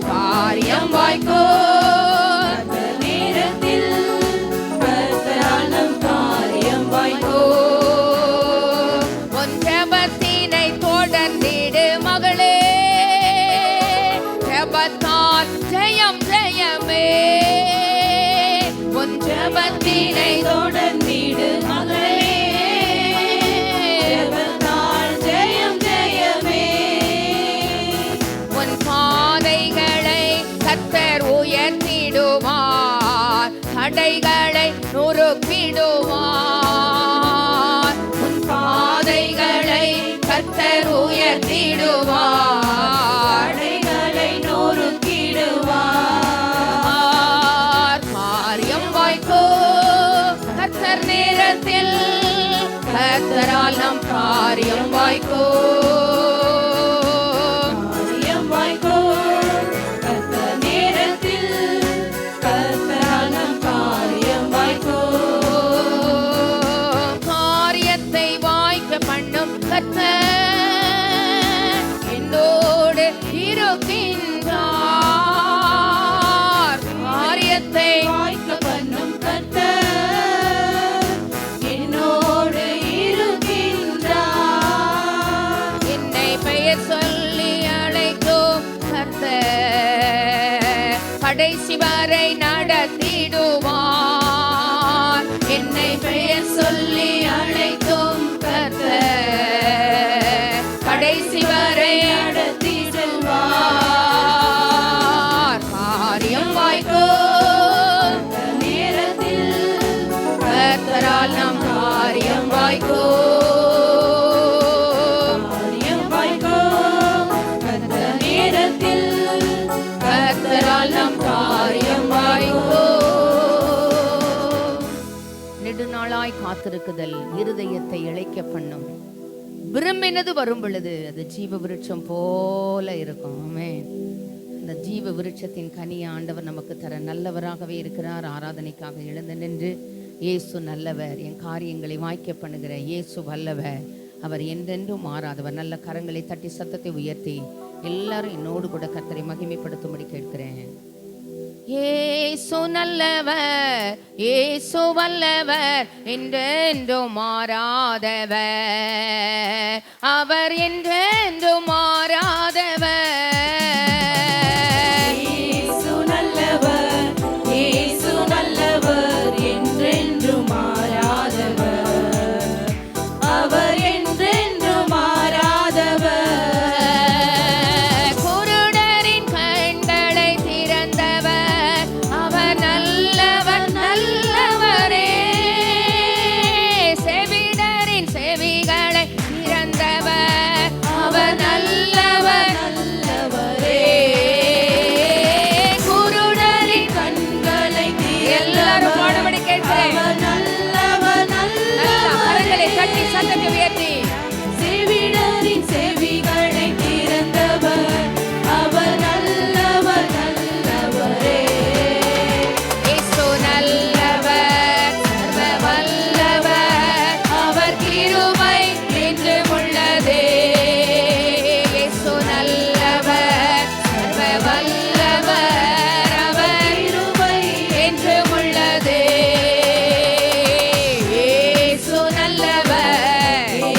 காரியம் வாய்க்கோ நேரத்தில் கர்த்தரால் நம் காரியம் வாய்க்கோ. உன் ஜெபத்தினை தொடர்ந்திடு மகளே, ஜெபத்தால் ஜெயம் ஜெயமே. உன் ஜெபத்தினை தொடர்ந்திடு மகளே, ஜெபத்தால் ஜெயம் ஜெயமே. உன் பாதைகளை கர்த்தர் உயர்த்திடுவார், தடைகளை நொறுக்கிடுவார். உன் பாதைகளை கர்த்தர் உயர்த்திடுவார், தடைகளை நொறுக்கிடுவார். காரியம் வாய்க்கோ கர்த்தர் நேரத்தில், கர்த்தரால் நம் காரியம் வாய்க்கோ. காரியம் வாய்க்கோ கர்த்தர் நேரத்தில், கர்த்தரால் நம் காரியம் வாய்க்கோ. காரியத்தை வாய்க்க பண்ணும் கர்த்தர் என்னோடு இருக்கின்றார். காரியத்தை வாய்க்க பண்ணும் கர்த்தர் என்னோடு இருக்கின்றார். என்னை பெயர் சொல்லி அழைக்கும் கர்த்தர் கடைசி வரை நடத்திடுவார். என்னை பெயர் சொல்லி அழைக்கும் கர்த்தர் கடைசி வரை நடத்தி செல்வார். நடத்திடுவார். காரியம் வாய்க்கோ நேரத்தில் கர்த்தரால் நம் காரியம் வாய்க்கோ. காரியம் வாய்க்கோ கர்த்தர் நேரத்தில், கர்த்தரால் நம் காரியம் வாய்க்கோ. நெடுநாளாய் காத்திருக்குதல் இருதயத்தை இளைக்க பண்ணும். விரும்பினது வரும் பொழுது அது ஜீவ விருட்சம் போல இருக்கும். ஆமென். இந்த ஜீவ விருட்சத்தின் கனியை ஆண்டவர் நமக்கு தர நல்லவராகவே இருக்கிறார். ஆராதனைக்காக எழுந்து நின்று, இயேசு நல்லவர், என் காரியங்களை வாய்க்க பண்ணுகிற இயேசு வல்லவர், அவர் என்றென்றும் மாறாதவர். நல்ல கரங்களை தட்டி சத்தத்தை உயர்த்தி எல்லாரும் என்னோடு கூட கர்த்தரை மகிமைப்படுத்தும்படி கேட்கிறேன். இயேசு நல்லவர், இயேசு வல்லவர், என்றென்றும் மாறாதவர், அவர் என்றென்றும் மாறாதவர். இயேசு நல்லவர், இயேசு நல்லவர், என்றென்றும் மாறாதவர், அவர் என்றென்றும் மாறாதவர். குருடரின் கண்களை திறந்தவர், அவர் நல்லவர் நல்லவரே. செவிடரின் செவிகளை திறந்தவர், அவர் நல்லவர் நல்லவரே. குருடரின் கண்களை எல்லாரும் திறந்தவர், பாடும்படி கேட்கிறேன். அவர் நல்லவர் நல்ல கரங்களை தட்டி நல்லவரே. சத்தத்தை உயர்த்தி செவிடரின் செவிகளை திறந்தவர், அவர் நல்லவர் நல்லவரே. இயேசு நல்லவர், சர்வ வல்லவர், அவர் கிருபை என்றும் உள்ளதே. இயேசு நல்லவர், சர்வ வல்லவர், அவர் கிருபை என்றும் உள்ளதே. இயேசு நல்லவர்,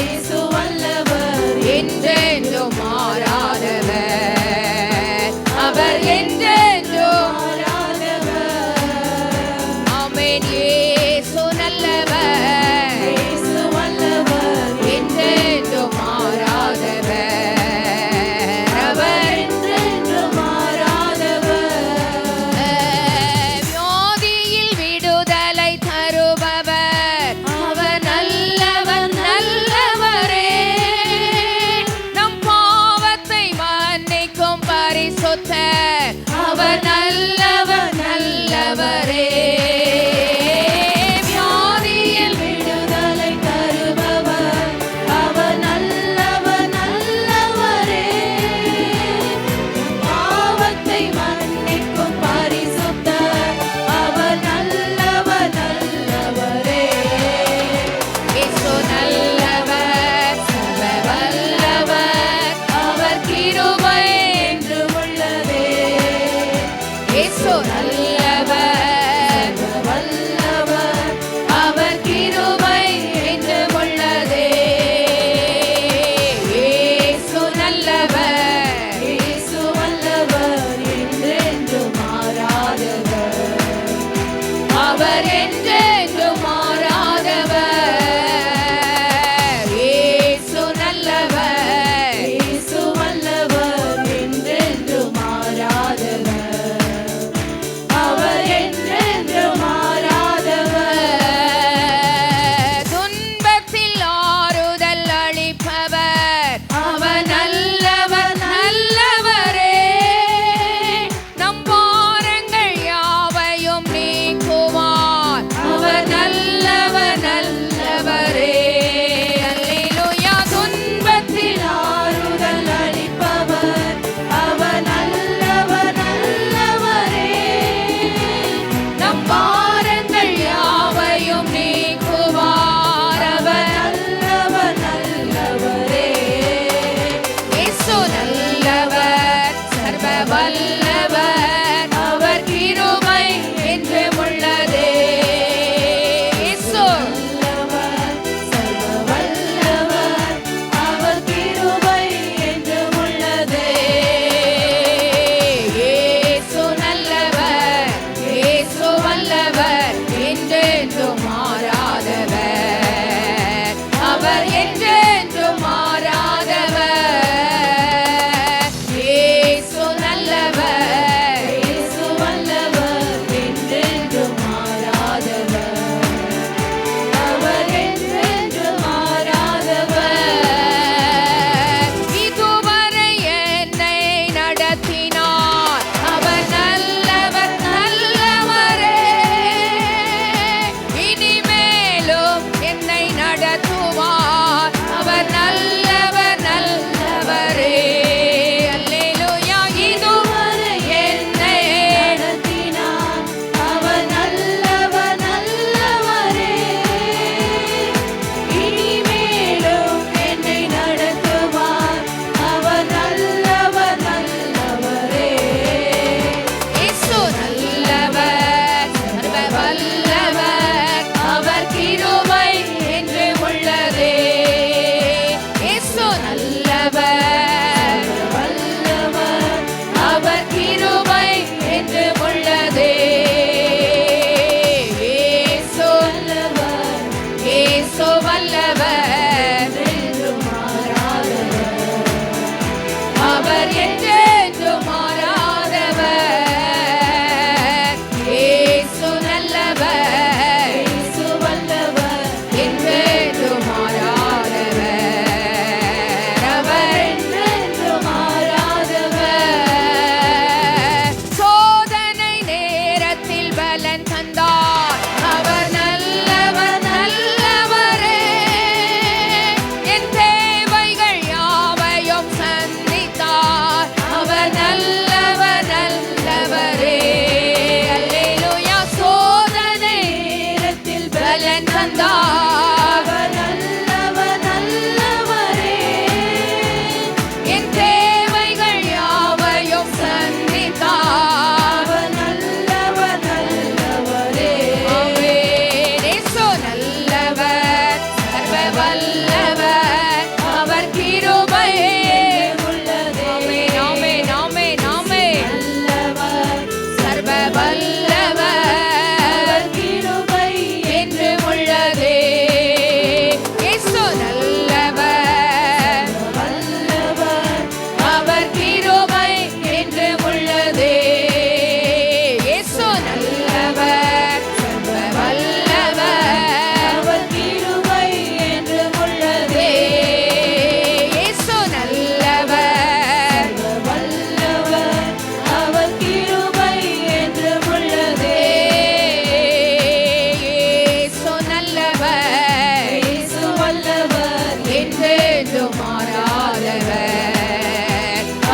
நல்லவர் அவர் கிருபை உள்ளதே. ஆமென் ஆமென் ஆமென் நல்லவர் சர்வ வல்லவர் அவர் கிருபை என்று உள்ளதே. இயேசு நல்லவர் வல்லவர் அவர் கிருபை என்று உள்ளதே. இயேசு நல்லவர் சர்வ வல்லவர் அவர் கிருபை என்று உள்ளதே. இயேசு நல்லவர் வல்லவர் அவர் கிருபை என்று உள்ளதே. இயேசு நல்லவர் இயேசு வல்லவர் என்றென்றும் மாறாதவர்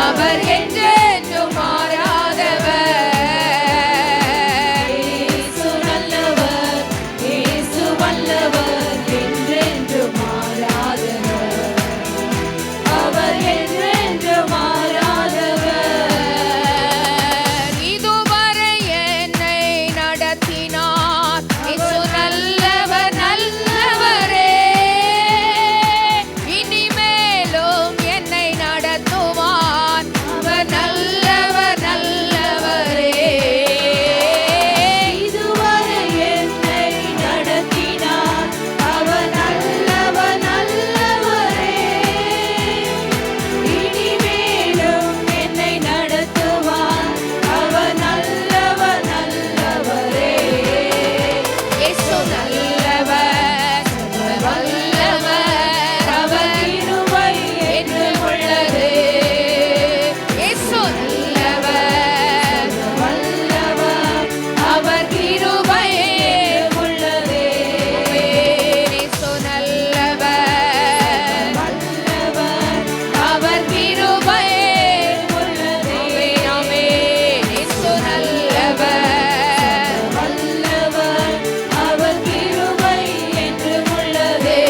அவர் என்றென்றும் மாறாதவர். இயேசு நல்லவர் இயேசு வல்லவர் என்றென்றும் மாறாதவர் அவர் என்றென்றும் மாறாதவர். இதுவரை என்னை நடத்தினார் இயேசு நல்லவர் நல்லவரே. இனிமேலும் என்னை நடத்துவார் அவர் நல்லவர் நல்லவரே. இதுவரை என்னை நடத்தினார் அவர் நல்லவர் நல்லவரே. இனிமேலும் என்னை நடத்துவார் அவர் நல்லவர் நல்லவரே. இயேசு நல்லவர் வல்லவர் அவர் கிருபை என்று உள்ளது. இயேசு நல்லவர் வல்லவர் அவர் கிருபை உள்ளதே. இயேசு நல்லவர் வல்லவர் அவர் கிருபை உள்ளதே. ஆமென் இயேசு நல்லவர் வல்லவர் அவர் கிருபை என்று உள்ளதே.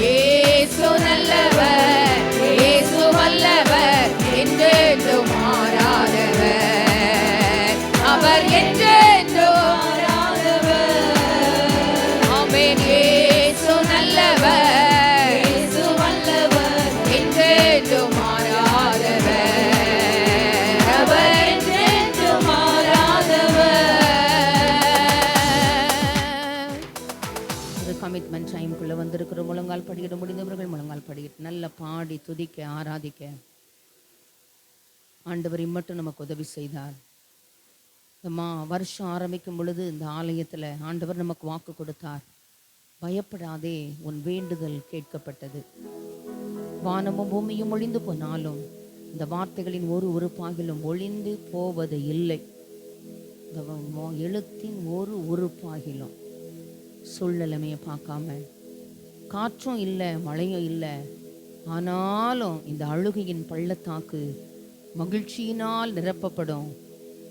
இயேசு நல்லவர் இயேசு வல்லவர் என்றென்றும் மாறாதவர் அவர் என்றென்றும் மாறாதவர். ஆமென் இயேசு நல்லவர் இயேசு வல்லவர் என்றென்றும் மாறாதவர் அவர் என்றென்றும் மாறாதவர். ஒரு கமிட்மெண்ட் டைமுக்குள்ள வந்திருக்கிற முழங்கால் படிக்கிற முடிந்தவர்கள் முழங்கால் படிக்கிட்டு நல்ல பாடி துதிக்க ஆராதிக்க ஆண்டவர் இம்மட்டும் நமக்கு உதவி செய்தார். வருஷம் ஆரம்பிக்கும் பொழுது இந்த ஆலயத்தில் ஆண்டவர் நமக்கு வாக்கு கொடுத்தார். பயப்படாதே, உன் வேண்டுதல் கேட்கப்பட்டது. வானமும் பூமியும் ஒளிந்து போனாலும் இந்த வார்த்தைகளின் ஒரு உறுப்பாகிலும் ஒளிந்து போவது இல்லை. இந்த எழுத்தின் ஒரு உறுப்பாகிலும் சூழ்நிலைமையை பார்க்காம, காற்றும் இல்லை மழையும் இல்லை, ஆனாலும் இந்த அழுகையின் பள்ளத்தாக்கு மகிழ்ச்சியினால் நிரப்பப்படும்.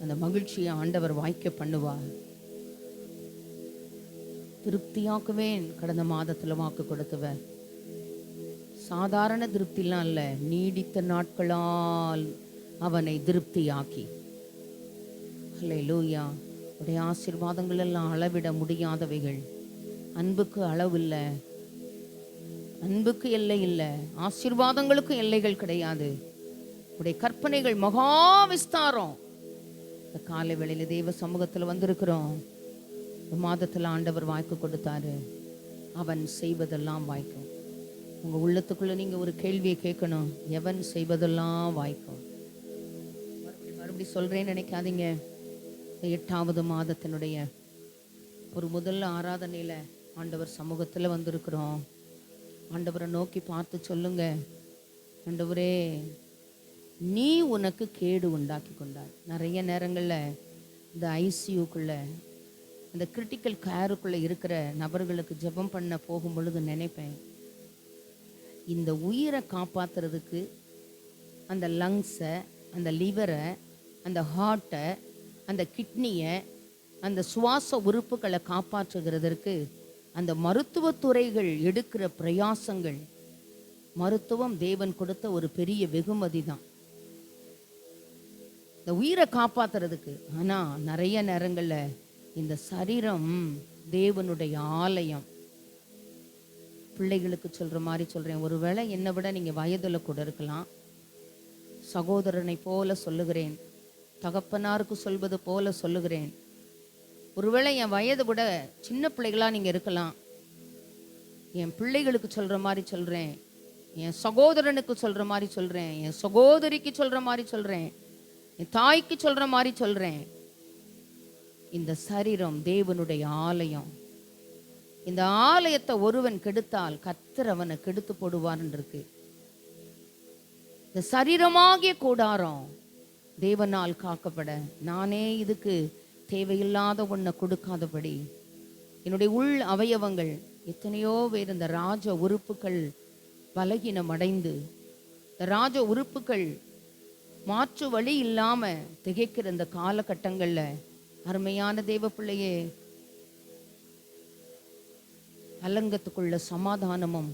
அந்த மகிழ்ச்சியை ஆண்டவர் வாய்க்க பண்ணுவார். திருப்தியாக்குவேன் கடந்த மாதத்துல வாக்கு கொடுத்தவர். சாதாரண திருப்திலாம் இல்லை, நீடித்த நாட்களால் அவனை திருப்தியாக்கி. அல்லேலூயா. உடைய ஆசீர்வாதங்கள் எல்லாம் அளவிட முடியாதவைகள். அன்புக்கு அளவில்லை, அன்புக்கு எல்லை இல்லை, ஆசீர்வாதங்களுக்கும் எல்லைகள் கிடையாது. உடைய கற்பனைகள் மகா விஸ்தாரம். இந்த காலை வேளையில தேவ சமூகத்தில் வந்திருக்கிறோம். இந்த மாதத்தில் ஆண்டவர் வாய்க்கு கொடுத்தாரு. அவன் செய்வதெல்லாம் வாய்க்கும். உங்க உள்ளத்துக்குள்ள நீங்க ஒரு கேள்வியை கேட்கணும், எவன் செய்வதெல்லாம் வாய்க்கும். மறுபடி சொல்றேன்னு நினைக்காதீங்க. 8வது மாதத்தினுடைய ஒரு முதல் ஆராதனையில ஆண்டவர் சமூகத்துல வந்திருக்கிறோம். ஆண்டவரை நோக்கி பார்த்து சொல்லுங்க, ஆண்டவரே நீ உனக்கு கேடு உண்டாக்கி கொண்டாய். நிறைய நேரங்கள்ல இந்த ஐசியூக்குள்ள, இந்த கிரிட்டிக்கல் கேருக்குள்ள இருக்கிற நபர்களுக்கு ஜெபம் பண்ண போகும் பொழுது நினைப்பேன், இந்த உயிரை காப்பாத்துறதுக்கு அந்த லங்ஸை, அந்த லிவரை, அந்த ஹார்ட்டை, அந்த கிட்னியை, அந்த சுவாச உறுப்புகளை காப்பாற்றுகிறதற்கு அந்த மருத்துவத்துறைகள் எடுக்கிற பிரயாசங்கள், மருத்துவம் தேவன் கொடுத்த ஒரு பெரிய வெகுமதி தான் இந்த உயிரை காப்பாத்துறதுக்கு. ஆனா நிறைய நேரங்கள்ல இந்த சரீரம் தேவனுடைய ஆலயம். பிள்ளைகளுக்கு சொல்கிற மாதிரி சொல்கிறேன். ஒருவேளை என்னை விட நீங்கள் வயதில் கூட இருக்கலாம். சகோதரனை போல சொல்லுகிறேன், தகப்பனாருக்கு சொல்வது போல சொல்லுகிறேன். ஒருவேளை என் வயதை விட சின்ன பிள்ளைகளாக நீங்கள் இருக்கலாம். என் பிள்ளைகளுக்கு சொல்கிற மாதிரி சொல்கிறேன், என் சகோதரனுக்கு சொல்கிற மாதிரி சொல்கிறேன், என் சகோதரிக்கு சொல்கிற மாதிரி சொல்கிறேன், என் தாய்க்கு சொல்கிற மாதிரி சொல்கிறேன். இந்த சரீரம் தேவனுடைய ஆலயம். இந்த ஆலயத்தை ஒருவன் கெடுத்தால் கர்த்தர் அவனை கெடுத்து போடுவார்ன்னு இருக்கு. இந்த சரீரமாகிய கூடாரம் தேவனால் காக்கப்பட நானே இதுக்கு தேவையில்லாத ஒன்றை கொடுக்காதபடி என்னுடைய உள் அவயவங்கள் எத்தனையோ பேர் இந்த ராஜ உறுப்புகள் பலகீனம் அடைந்து, இந்த ராஜ உறுப்புகள் மாற்று வழி இல்லாம திகைக்கிற இந்த காலகட்டங்கள்ல அருமையான தேவ பிள்ளையே, அலங்கத்துக்குள்ள சமாதானமும்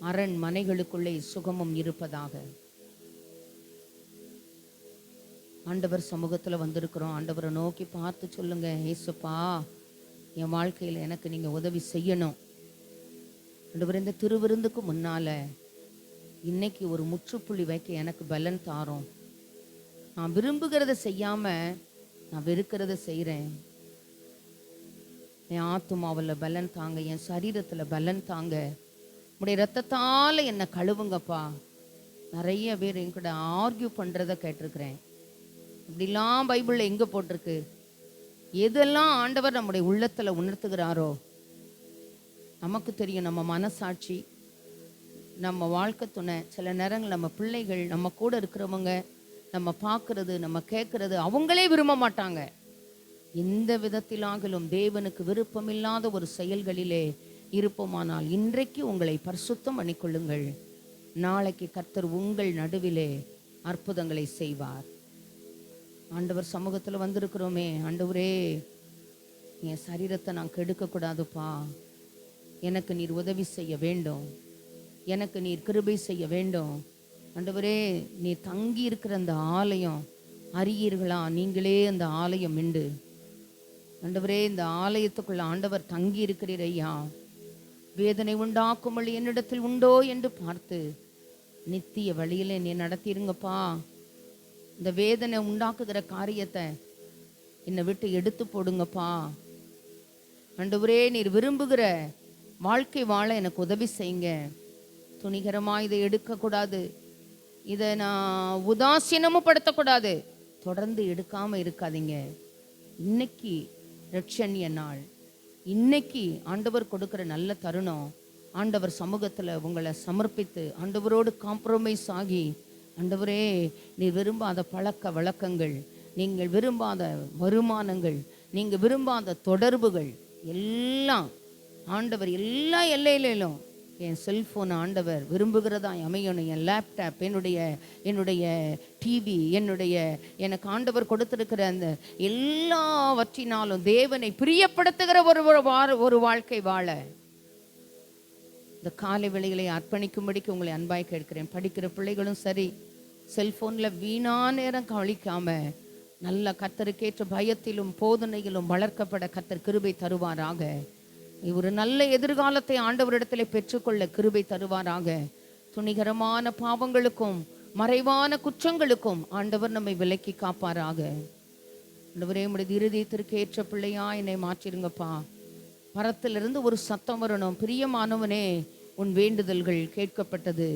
அரண்மனைகளுக்குள்ளே சுகமும் இருப்பதாக. ஆண்டவர் சமூகத்துல வந்திருக்கிறோம். ஆண்டவரை நோக்கி பார்த்து சொல்லுங்க, ஏசுப்பா என் வாழ்க்கையில் எனக்கு நீங்க உதவி செய்யணும். ஆண்டவர், இந்த திருவிருந்துக்கு முன்னால இன்னைக்கு ஒரு முற்றுப்புள்ளி வைக்க எனக்கு பலன் தாரும். நான் விரும்புகிறத செய்யாம நான் வெறுக்கிறத செய்கிறேன். என் ஆத்துமாவில் பலன் தாங்க, என் சரீரத்தில் பலன் தாங்க, உடைய ரத்தத்தால் என்னை கழுவுங்கப்பா. நிறைய பேர் என்கிட்ட ஆர்கியூ பண்ணுறத கேட்டிருக்கிறேன். இப்படிலாம் பைபிளில் எங்கே போட்டிருக்கு? எதெல்லாம் ஆண்டவர் நம்முடைய உள்ளத்தில் உணர்த்துகிறாரோ நமக்கு தெரியும். நம்ம மனசாட்சி, நம்ம வாழ்க்கை துணை, சில நேரங்கள் நம்ம பிள்ளைகள், நம்ம கூட இருக்கிறவங்க, நம்ம பார்க்கறது, நம்ம கேட்கறது அவங்களே விரும்ப மாட்டாங்க. எந்த விதத்திலாகலும் தேவனுக்கு விருப்பமில்லாத ஒரு செயல்களிலே இருப்போமானால் இன்றைக்கு உங்களை பரிசுத்தம் பண்ணிக்கொள்ளுங்கள். நாளைக்கு கர்த்தர் உங்கள் நடுவிலே அற்புதங்களை செய்வார். ஆண்டவர் சமூகத்தில் வந்திருக்கிறோமே, ஆண்டவரே என் சரீரத்தை நான் கெடுக்கக்கூடாதுப்பா, எனக்கு நீர் உதவி செய்ய வேண்டும், எனக்கு நீர் கிருபை செய்ய வேண்டும். ஆண்டவரே, நீர் தங்கி இருக்கிற அந்த ஆலயம் அறியீர்களா? நீங்களே அந்த ஆலயம் உண்டு. ஆண்டவரே, இந்த ஆலயத்துக்குள்ள ஆண்டவர் தங்கி இருக்கிறீர் ஐயா. வேதனை உண்டாக்கும் வழி என்னிடத்தில் உண்டோ என்று பார்த்து நித்திய வழியில நீ நடத்திருங்கப்பா. இந்த வேதனை உண்டாக்குகிற காரியத்தை என்னை விட்டு எடுத்து போடுங்கப்பா. ஆண்டவரே, நீர் விரும்புகிற வாழ்க்கை வாழ எனக்கு உதவி செய்யுங்க. துணிகரமாக இதை எடுக்கக்கூடாது, இதை நான் உதாசீனமும் படுத்தக்கூடாது. தொடர்ந்து எடுக்காம இருக்காதீங்க. இன்னைக்கு ரட்சணிய நாள், இன்னைக்கு ஆண்டவர் கொடுக்கிற நல்ல தருணம். ஆண்டவர் சமூகத்தில் உங்களை சமர்ப்பித்து ஆண்டவரோடு காம்ப்ரமைஸ் ஆகி, ஆண்டவரே நீர் விரும்பாத பழக்க வழக்கங்கள், நீங்கள் விரும்பாத வருமானங்கள், நீங்கள் விரும்பாத தொடர்புகள் எல்லாம் ஆண்டவர் எல்லா எல்லையிலும், என் செல்ஃபோன் ஆண்டவர் விரும்புகிறதா அமையணும், என் லேப்டாப், என்னுடைய டிவி, எனக்கு ஆண்டவர் கொடுத்திருக்கிற அந்த எல்லாவற்றினாலும் தேவனை பிரியப்படுத்துகிற ஒரு வாழ்க்கை வாழ இந்த காலை வேளைகளை அர்ப்பணிக்கும்படிக்கு உங்களை அன்பாய் கேட்கிறேன். படிக்கிற பிள்ளைகளும் சரி, செல்போனில் வீணா நேரம் கழிக்காம நல்ல கர்த்தருக்கேற்ற பயத்திலும் போதனையிலும் வளர்க்கப்பட கர்த்தர் கிருபை தருவாராக. ஒரு நல்ல எதிர்காலத்தை ஆண்டவரிடத்தில் பெற்றுக்கொள்ள கிருபை தருவாராக. துணிகரமான பாவங்களுக்கும் மறைவான குற்றங்களுக்கும் ஆண்டவர் நம்மை விலக்கி காப்பாராக. ஆண்டவரே, உம்முடைய இருதயத்திற்கு ஏற்ற பிள்ளையா என்னை மாற்றிருங்கப்பா. பரத்திலிருந்து ஒரு சத்தம் வரணும், பிரியமானவனே உன் வேண்டுதல்கள் கேட்கப்பட்டது,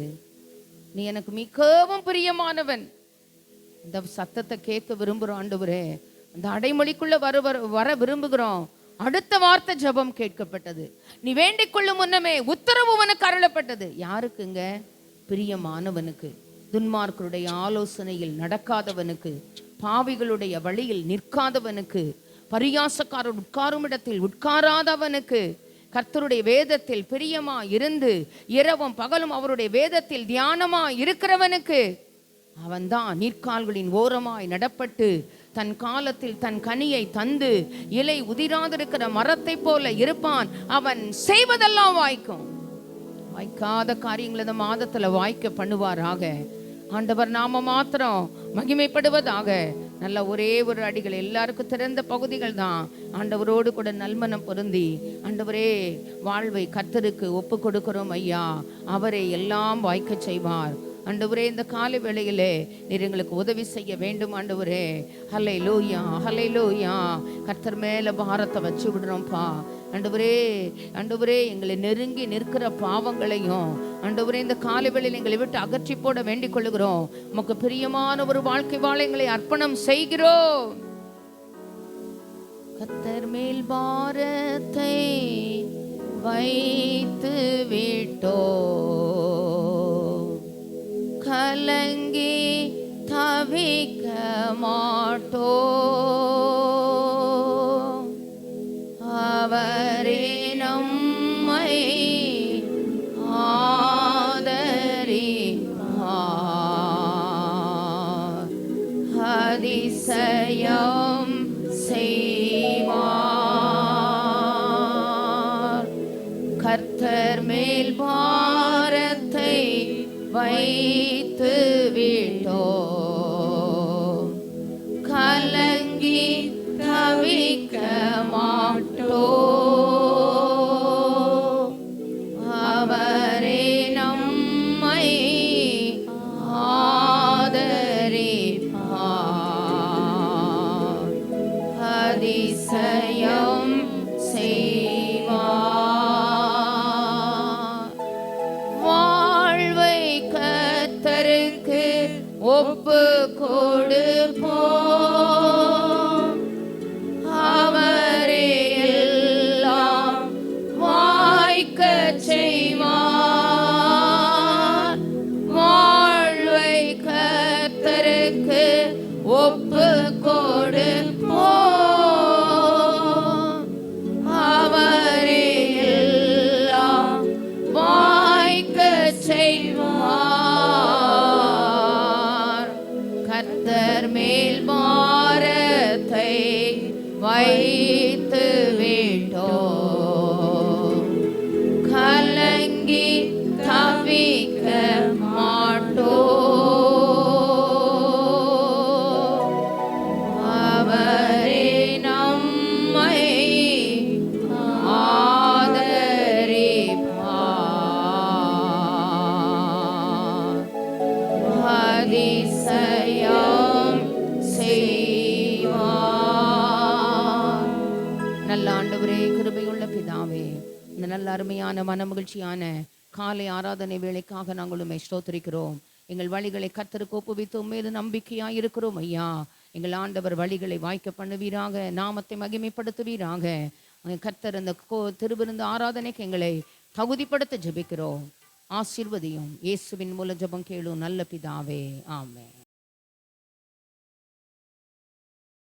நீ எனக்கு மிகவும் பிரியமானவன். இந்த சத்தத்தை கேட்க விரும்புகிறோம் ஆண்டவரே. அந்த அடைமொழிக்குள்ள வர விரும்புகிறோம். அடுத்த வார்த்தை ஜெபம் கேட்கப்பட்டது, நீ வேண்டிக் கொள்ளும் முன்னமே உத்தரவு உனக்கு அருளப்பட்டது. யாருக்குங்க? பிரியமானவனுக்கு, துன்மார்க்கருடைய ஆலோசனையில் நடக்காதவனுக்கு, பாவிகளுடைய வழியில் நிற்காதவனுக்கு, பரியாசக்காரர் உட்காரும் இடத்தில் உட்காராதவனுக்கு, கர்த்தருடைய வேதத்தில் பிரியமா இருந்து இரவும் பகலும் அவருடைய வேதத்தில் தியானமா இருக்கிறவனுக்கு, அவன்தான் நீர்க்கால்களின் ஓரமாய் நடப்பட்டு தன் காலத்தில் தன் கனியை தந்து இலை உதிராதிருக்கிற மரத்தை போல இருப்பான். அவன் செய்வதெல்லாம் வாய்க்கும். வாய்க்காத காரியங்கள் இந்த மாதத்துல வாய்க்க பண்ணுவாராக. ஆண்டவர் நாம மாத்திரம் மகிமைப்படுவதாக. நல்ல ஒரே ஒரு அடிகள், எல்லாருக்கும் திறந்த பகுதிகள் தான். ஆண்டவரோடு கூட நல்மனம் பொருந்தி ஆண்டவரே வாழ்வை கர்த்தருக்கு ஒப்பு கொடுக்கிறோம் ஐயா. அவரை எல்லாம் வாய்க்க செய்வார். ஆண்டவரே இந்த காலை வேளையிலே நீர் எங்களுக்கு உதவி செய்ய வேண்டும் ஆண்டவரே. ஹல்லேலூயா, ஹல்லேலூயா. கர்த்தர் மேல பாரத்தை வச்சு விடுறோம்ப்பா ஆண்டவரே. ஆண்டவரே எங்களை நெருங்கி நிற்கிற பாவங்களையும் ஆண்டவரே இந்த காலை வேளையில் எங்களை விட்டு அகற்றி போட வேண்டிக் கொள்ளுகிறோம். உமக்கு பிரியமான ஒரு வாழ்க்கை வாழ எங்களை அர்ப்பணம் செய்கிறோம். கர்த்தர் மேல் பாரத்தை வைத்து விட்டோ, கலங்கி தவிக்க மாட்டோ. அவரே நம்மை ஆதரிப்பார், அதிசயம் செய்வார். கர்த்தர் மேல் பாரத்தை வைத்து விட்டோ, கலங்கி தவிக்க மாட்டோ. அவரே நம்மை ஆதரிப்பார், அதிசயம் செய்வார். வாழ்வை கர்த்தருக்கு ஒப்பு கொடுப்போம், அவரே எல்லாம் வாய்க்க செய்வார். வாழ்வை கர்த்தருக்கு ஒப்பு கொடுப்போம், அவரே எல்லாம் வாய்க்க செய்வார். கர்த்தர் மேல் பாரத்தை வைத்து விட்டோ, கலங்கி தவிக்க மாட்டோ. அவரே நம்மை ஆதரிப்பார், அதிசயம் செய்வார். நல்ல ஆண்டவரே, கிருபையுள்ள பிதாவே, இந்த நல்ல அருமையான மனமகிழ்ச்சியான காலை ஆராதனை வேளைக்காக நாங்கள் உம்மை ஸ்தோத்திரிக்கிறோம். எங்கள் வழிகளை கர்த்தருக்கு ஒப்புவித்து உம்மீது நம்பிக்கையாக இருக்கிறோம் ஐயா. எங்கள் ஆண்டவர் வழிகளை வாய்க்க பண்ணுவீராக, நாமத்தை மகிமைப்படுத்துவீராக. கர்த்தர் இந்த திருவிருந்து ஆராதனைக்கு எங்களை தகுதிப்படுத்த ஜெபிக்கிறோம். ஆசீர்வதியும். இயேசுவின் மூல ஜெபம் கேளும் நல்ல பிதாவே, ஆமென்.